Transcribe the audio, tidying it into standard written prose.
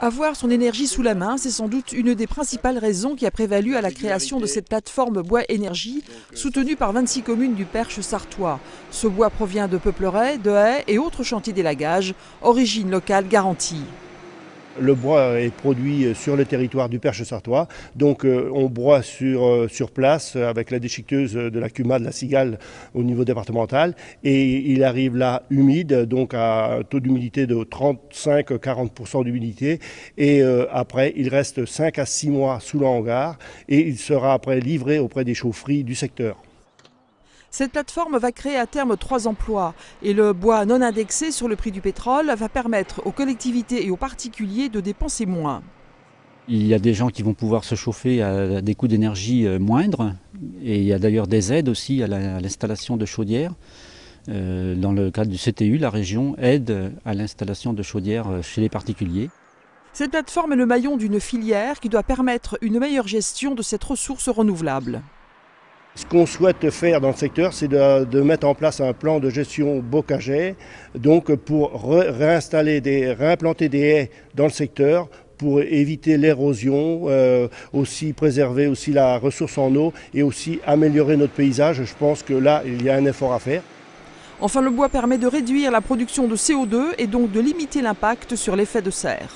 Avoir son énergie sous la main, c'est sans doute une des principales raisons qui a prévalu à la création de cette plateforme Bois Énergie, soutenue par 26 communes du Perche sarthois. Ce bois provient de peupleraies, de haies et autres chantiers d'élagage, origine locale garantie. Le bois est produit sur le territoire du Perche sarthois, donc on broie sur place avec la déchiqueteuse de la CUMA de la Cigale au niveau départemental, et il arrive là humide, donc à un taux d'humidité de 35-40% d'humidité, et après il reste 5 à 6 mois sous le hangar et il sera après livré auprès des chaufferies du secteur. Cette plateforme va créer à terme 3 emplois et le bois non indexé sur le prix du pétrole va permettre aux collectivités et aux particuliers de dépenser moins. Il y a des gens qui vont pouvoir se chauffer à des coûts d'énergie moindres, et il y a d'ailleurs des aides aussi à l'installation de chaudières. Dans le cadre du CTU, la région aide à l'installation de chaudières chez les particuliers. Cette plateforme est le maillon d'une filière qui doit permettre une meilleure gestion de cette ressource renouvelable. Ce qu'on souhaite faire dans le secteur, c'est de mettre en place un plan de gestion bocager, donc pour réimplanter des haies dans le secteur, pour éviter l'érosion, aussi préserver aussi la ressource en eau et aussi améliorer notre paysage. Je pense que là, il y a un effort à faire. Enfin, le bois permet de réduire la production de CO2 et donc de limiter l'impact sur l'effet de serre.